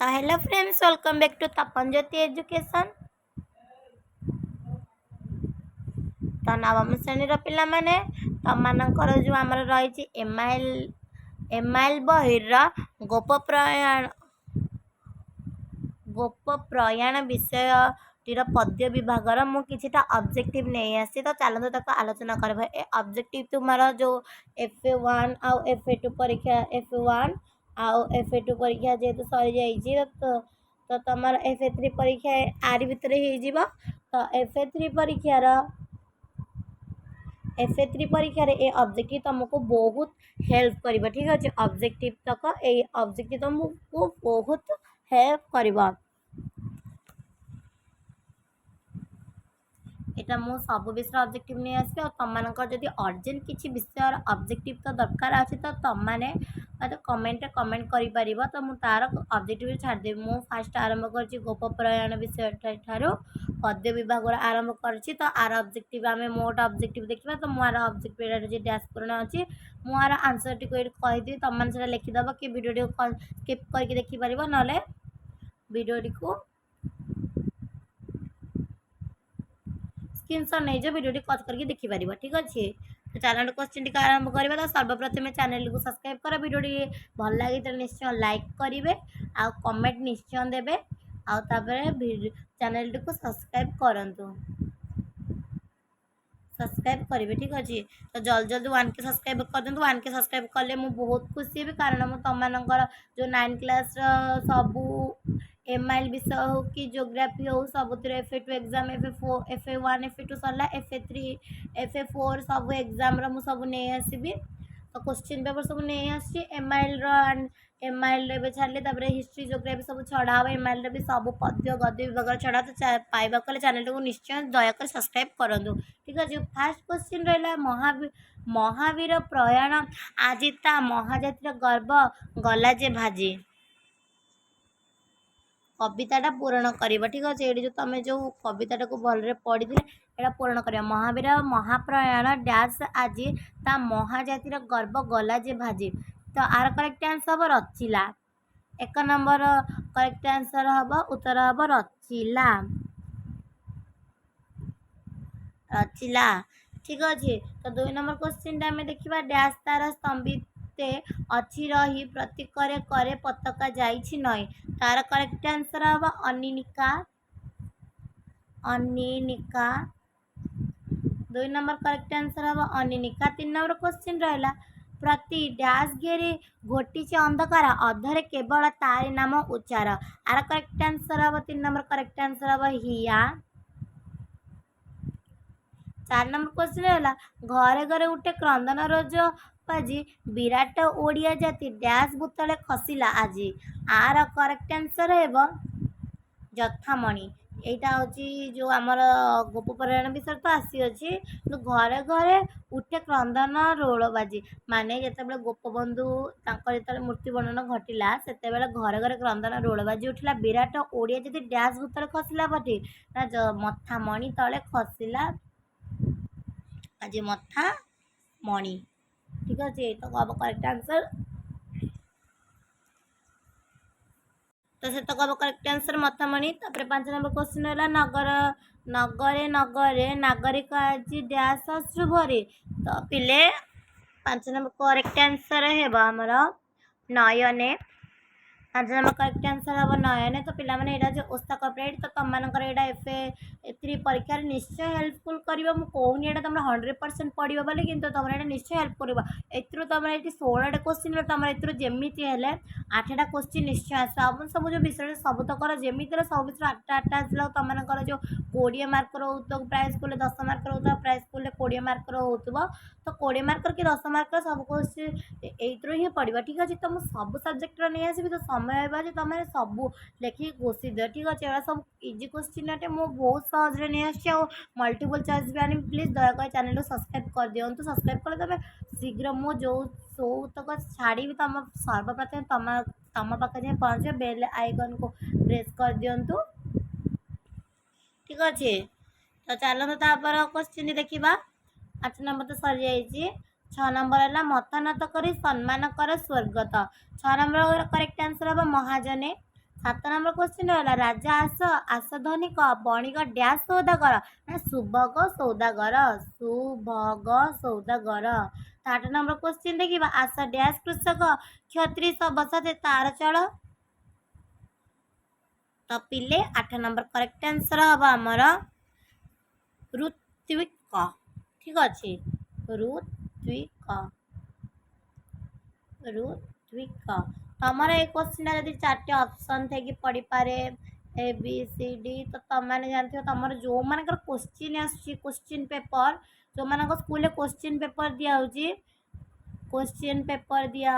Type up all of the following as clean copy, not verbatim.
तो hello friends, welcome back to Tapan Jyoti education. तो नवम श्रेणी पिला माने तमनकर जो आमर रही एमआईएल बहिर गोप प्रयाण विषय टीर पद्य विभागर मु किछिटा ऑब्जेक्टिव नहीं आसी। तो चलते तक आलोचना करबा। ए ऑब्जेक्टिव तुम्हारा जो FA1 आउ FA2 परीक्षा FA1 आउ FA2 परीक्षा जेहेतु सरी जाइए तो तुम FA3 परीक्षा आरि भितर हो। तो FA3 परीक्षा ए ऑब्जेक्टिव तुमको बहुत हेल्प करिबा। ठीक अच्छे, ऑब्जेक्टिव तक ए ऑब्जेक्टिव तुमको बहुत हेल्प करिबा। এটা ମୁଁ ସବୁ ବିଷୟ ଅବଜେକ୍ଟିଭ ନେଇ ଆସିବି। ଆଉ ତମମାନଙ୍କର ଯଦି ଅର୍ଜେଣ୍ଟ କିଛି ବିଷୟର ଅବଜେକ୍ଟିଭ ତ ଦରକାର ଅଛି ତ ତମମାନେ ମୋତେ କମେଣ୍ଟରେ କମେଣ୍ଟ କରିପାରିବ। ତ ମୁଁ ତାର ଅବଜେକ୍ଟିଭ ଛାଡ଼ିଦେବି। ମୁଁ ଫାଷ୍ଟ ଆରମ୍ଭ କରିଛି ଗୋପ ପ୍ରୟାଣ ବିଷୟ ଠାରୁ ପଦ୍ୟ ବିଭାଗର ଆରମ୍ଭ କରିଛି। ତ ଆର ଅବଜେକ୍ଟିଭ ଆମେ ମୋଟ ଅବଜେକ୍ଟିଭ ଦେଖିବା। ତ ମୁଁ ଆର ଅବଜେକ୍ଟିଭ ଏଇଟା ଯେ ଡ୍ୟାସ୍ ପୂରଣ ଅଛି। ମୁଁ ଆର ଆନ୍ସରଟିକୁ ଏଇଠି କହିଦେବି, ତମମାନେ ସେଟା ଲେଖିଦେବ କି ଭିଡ଼ିଓଟିକୁ ସ୍କିପ୍ କରିକି ଦେଖିପାରିବ, ନହେଲେ ଭିଡ଼ିଓଟିକୁ स्क्रीनशॉट नहीं जो वीडियो कट करके देखी पार। ठीक अच्छे, तो चैनल क्वेश्चन टी आरंभ करवा। तो सर्वप्रथम चैनल को सब्सक्राइब कर, वीडियो भल लगे तो निश्चय लाइक करेंगे, आ कमेंट निश्चय देवे, चैनल को सब्सक्राइब करूँ, सब्सक्राइब करेंगे। ठीक अच्छे, तो जल्दी जल्दी 1K सब्सक्राइब कर दिखाँ। 1K सब्सक्राइब कले मुझे बहुत खुशी है, कारण मुझे तुम जो 9 क्लास सबू एमआईएल विषय हो कि ज्योग्राफी हो सब FA2 exam FA4 FA1 FA2 सरला FA3 FA4 सब एग्जाम रो सब नहीं आसबि। तो क्वेश्चन पेपर सब नहीं आसी एमआईएल छाड़े हिस्ट्री ज्योग्राफी सब छड़ा हम। एमआईएल भी सब पद्य गद्य विभाग छड़ा। तो पाइबा कले चैनल को निश्चय दयाकर सब्सक्राइब करूँ। ठीक अच्छे, फास्ट क्वेश्चन रहा महावीर प्रयाण आज ता महाजातिर गर्व गला जे भाजी। कविताटा पूरण कर। ठीक अच्छे, ये जो तुम जो कविताटा को भल पढ़ी यहाँ पूरण कर। महावीर महाप्रयाण डैश आज ता महाजातिर गर्व गला जे भाजी। तो आर करेक्ट आंसर हम रचिला। 1 नंबर करेक्ट आंसर हम उत्तर हम रचिला रचिला। ठीक अच्छे, तो 2 नंबर क्वेश्चन आम देखा। डैश तार स्तंभित अच्छी रही प्रतीक करे पताका जाइछि नई। तार करेक्ट आंसर हम अनिनिका अनिनिका। 2 नंबर करेक्ट आंसर हम अनिनिका। 3 नंबर क्वेश्चन रहा प्रति डैश घेरी घोटी अंधकार अधरे केवल तारी नाम उच्चार। आर करेक्ट आंसर हम 3 नंबर करेक्ट आंसर हम हिया। 4 नंबर क्वेश्चन है घरे घरे उठे क्रंदन रोज बाजी विराट ओडिया जाति डैश भूतले खसिला आज। आर करेक्ट आंसर है जथामणि। यहाँ हूँ जो आमर गोप प्रयाण विषय तो आसी अच्छी। तो घरे घरे उठे क्रंदन रोल बाजी माने जिते गोपबंधु जो मृत्यु वर्णन घटला से घरे घरे क्रंदन रोल बाजी उठला विराट ओडिया जाति डैश भूतले खसिला पटी ना मथामणि तले खसिला आज मथा मणि। ठीक अच्छे, तो कब करेक्ट आंसर तो से तो कब करेक्ट आंसर मथामणि। 5 नंबर क्वेश्चन है नगर नगरे नगरे नागरिक आज डैश अश्रु भरी। तो पिले 5 नंबर करेक्ट आंसर है आमर नयने। 5 नंबर करेक्ट आंसर हम नयने। तो पिला माने एटा जो ओस्ता कॉर्पोरेट तो तुम मानकर एटा FA3 परीक्षा निश्चय हेल्पफुल करिवो। मु कहूनी एटा तुम 100% पढ़िबो बोले, किंतु तुम एटा निश्चय हेल्प करिवो। एथरु तुम एटी 16टा क्वेश्चन तुम एथरु जेमिति हेले 8टा क्वेश्चन निश्चय आसो। सब जो विषय सब तो कर जेमिति सब विषय 8टा आसला। तुम मानकर जो 20 मार्क होतो प्राइस स्कूल 10 मार्क होतो प्राइस स्कूल 20 मार्क होतो। तो 20 मार्क कि 10 मार्क सब क्वेश्चन एथरु ही पढ़िबो। ठीक अछि, तो मु सब सब्जेक्ट रो नै आसीबि। तो समय बा तुम सब लेखिक घोषी दियो। ठीक अच्छे, एटा सब इजी क्वेश्चन आटे मु बहुत सहज नहीं आसी। मल्टीपल चॉइस भी आनी। प्लीज दयाकर चैनल को सब्सक्राइब कर दिंतु। सब्सक्राइब कले तुम शीघ्र मु जो तक छाड़ी तुम सर्वप्रथम तुम पाखे जाए पहुँचे बेल आइकन को प्रेस कर दिंतु। ठीक अच्छे, तो चलो तापर क्वेश्चन देखा। 8 नंबर तो सरी जाइए। 6 नंबर है मथानत कर सम्मान कर स्वर्गत। 6 नंबर करेक्ट आंसर हम महाजने। सात नंबर क्वेश्चन रहा राजा आस आस धनिक बणिक डैश सौदागर ना सुभग सौदागर सुभग सौदागर। तो 8 नंबर क्वेश्चन देखिए आस डैश कृषक क्षत्रि सबसते तार चल। तो पिले 8 नंबर करेक्ट आंसर हम आमर ऋत्विक। ठीक अच्छे ऋत्विक ऋत्विक। तुम ये क्वेश्चन जब 4टे ऑप्शन थे कि पढ़ी पारे ए बी सी डी तो तुम जानते हो तुम जो मान क्वेश्चन क्वेश्चन पेपर जो मान स्कूल क्वेश्चन पेपर दिया क्वेश्चन पेपर दिया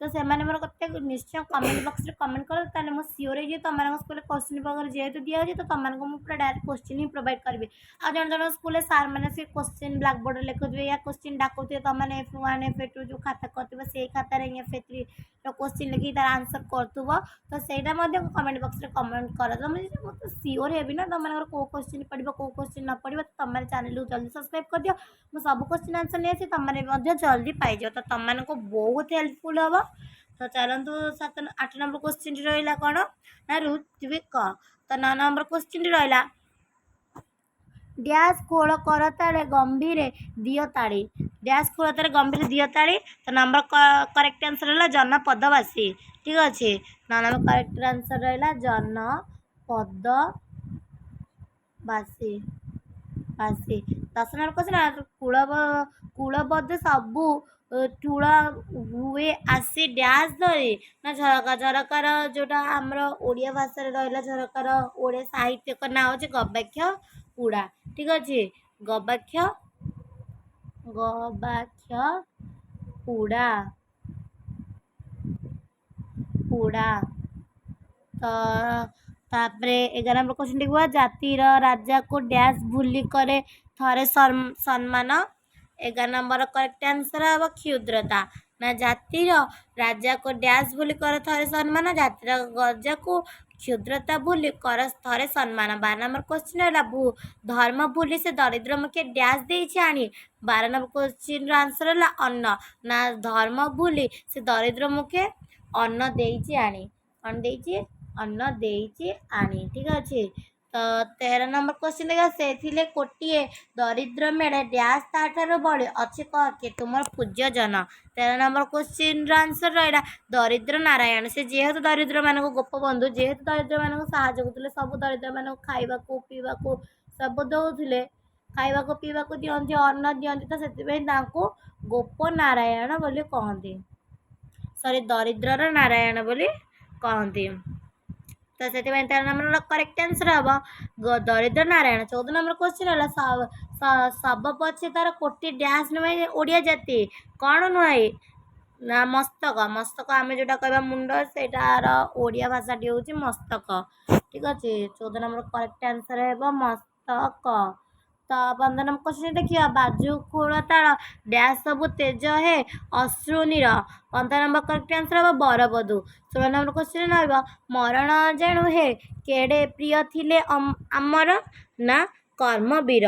तो से मोर कते निश्चय कमेंट बॉक्स रे कमेंट करो ताले मो सियोर है तुम स्कूल क्वेश्चन पेपर जेहेतु दिया तो तुम को पूरा डायरेक्ट क्वेश्चन ही प्रोवाइड करी। आ जन जन स्कूल सार मैंने से क्वेश्चन ब्लैक बोर्ड लिखुवे या क्वेश्चन डाकुवे तुम मैंने F1 F2 जो खाता करते से खातार F3 क्वेश्चन लिखी तार आंसर करथुव तो सेटा कमेंट बॉक्स रे कमेंट कर तो सियोर हेबी ना तुम को क्वेश्चन पढ़ो को क्वेश्चन न पढ़ो तो तुम चैनल को जल्दी सब्सक्राइब कर दियो मु सब क्वेश्चन आंसर नहीं तुम जल्दी पाइज तो तुम को बहुत हेल्पफुल हम। तो चलतु 8 नंबर क्वेश्चन रहा कौन ना ऋत्विक। तो 9 नंबर क्वेश्चन रहा डैश खोल करताड़े गंभीर दियो ताड़ी डैश खोलताड़े गंभीर दियो ताड़ी। तो नंबर करेक्ट आंसर रहा जनपदवासी। ठीक अच्छे 9 नंबर करेक्ट आंसर रहा जनपदवासी बासी। 10 नंबर क्वेश्चन कूलबद्ध सबू ठूला हुए आसी डैश धरी ना झरका झरकार जोटा आमर ओडिया भाषा रहा झरकार ओडिया साहित्य का ना हो गवाक्ष कूड़ा। ठीक अच्छे गवाक्ष कूड़ा कूड़ा। तो तापरे 11 नंबर क्वेश्चन देखा जातिर राजा को डैश भूली करे थरे सम्मान। 11 नंबर करेक्ट आंसर हम क्षुद्रता ना जातिर राजा को डैश भूली करे थरे सम्मान जातिर राजा को क्षुद्रता भूली कर थरे सम्मान। 12 नंबर क्वेश्चन है धर्म भूली से दरिद्र मुखे डैश दे आनी। 12 नंबर क्वेश्चन आंसर है अन्न ना धर्म भूली से दरिद्र मुखे अन्न दे आनी अन्न दे आनी। ठीक अच्छे। तो 13 नंबर क्वेश्चन देखा से कोटिए दरिद्र मेड़े डैश ताठार बड़े अच्छे कह के तुम पूज्य जन। 13 नंबर क्वेश्चन आंसर रहा दरिद्र नारायण से जेहेतु दरिद्र मान गोप बंधु जेहेतु दरिद्र मान साहय करते सब दरिद्र मान खावा पीवा सब दौले खावा पीवा दिखती अन्न दिखती तो से गोप नारायण बोली कहते सॉरी दरिद्रर नारायण बोली कहते। तो से 13 नंबर करेक्ट आंसर हम दरिद्र नारायण। 14 नंबर क्वेश्चन है सब पछे तार कोटी डैश नुहे ओडिया जाति कौन नुहे ना मस्तक मस्तक आम जोटा कह मुंड से ओडिया भाषाटी हूँ मस्तक। ठीक अच्छे 14 नंबर करेक्ट आंसर है मस्तक। तो 15 नंबर क्वेश्चन देखिए बाजू खोलताड़ डैश सबू तेज है अश्रुनीर। 15 नंबर करेक्ट आंसर हम बरबधू। 16 नंबर क्वेश्चन रहा मरण जेणु हे केड़े प्रिय थिले आमर ना कर्मवीर।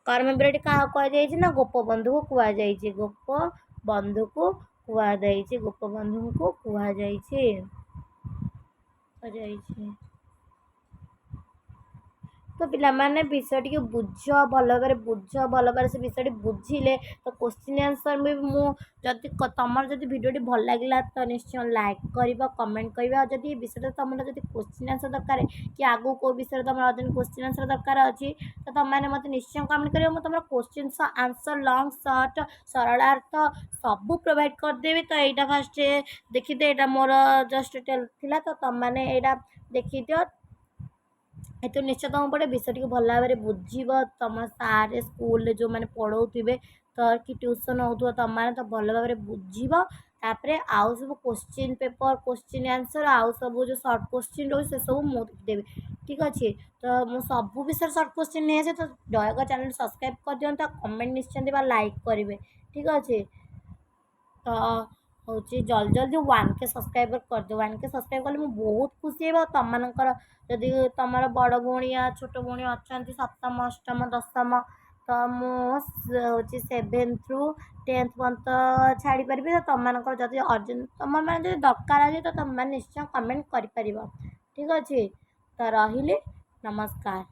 कर्मवीर क्या कहुई ना गोपबंधु को कहुई गोपबंधु को कहुई गोपबंधु को कहुई। तो पिला माने विषय टी बुझ भल भाव से विषय बुझिले तो क्वेश्चन आंसर भी मुझे तुम जब भिडियो भल लगे तो निश्चय लाइक कर कमेंट कर जब विषय तुम जब क्वेश्चन आंसर दरकार कि आगू कौ विषय तुम अर्जेंट क्वेश्चन आंसर दरकार अच्छी तो तुमने मत निश्चय कमेंट कर तुम क्वेश्चन आंसर लॉन्ग सर्ट सरलार्थ सब प्रोवाइड करदेवी। तो यहाँ फास्ट देखी यहाँ मोर जस्ट थी तो तुमने यहाँ देखी दियो तो निश्चय तुम पढ़े विषय भल भाव में बुझ तुम सारे स्कूल जो मैंने पढ़ाऊे तो कि ट्यूशन हो तुमने तो भल भाव में बुझे आउ सब क्वेश्चन पेपर क्वेश्चन आंसर आउ सब जो सर्ट क्वेश्चन रोज से सब मुझे देवी। ठीक अच्छे। तो मुझे सब विषय सर्ट क्वेश्चन नहीं आसे तो दयाक चैनल सब्सक्राइब कर दिखाँ कमेंट निश्चय देवा लाइक करेंगे। ठीक अच्छे। तो हूँ जल्दी जल्दी 1K सब्सक्राइबर कर दो 1K सब्सक्राइब कले मुझे बहुत खुशी है तुमर जदि तुम बड़ भौणी या छोट भौणी अच्छा सप्तम अष्टम दशम ତ ମୁଁ ହେଉଛି 7th ରୁ 10th ପର୍ଯ୍ୟନ୍ତ ଛାଡ଼ିପାରିବି। ତ ତମମାନଙ୍କର ଯଦି ତମମାନେ ଯଦି ଦରକାର ଅଛି ତ ତମମାନେ ନିଶ୍ଚୟ କମେଣ୍ଟ କରିପାରିବ। ଠିକ୍ ଅଛି, ତ ରହିଲି, ନମସ୍କାର।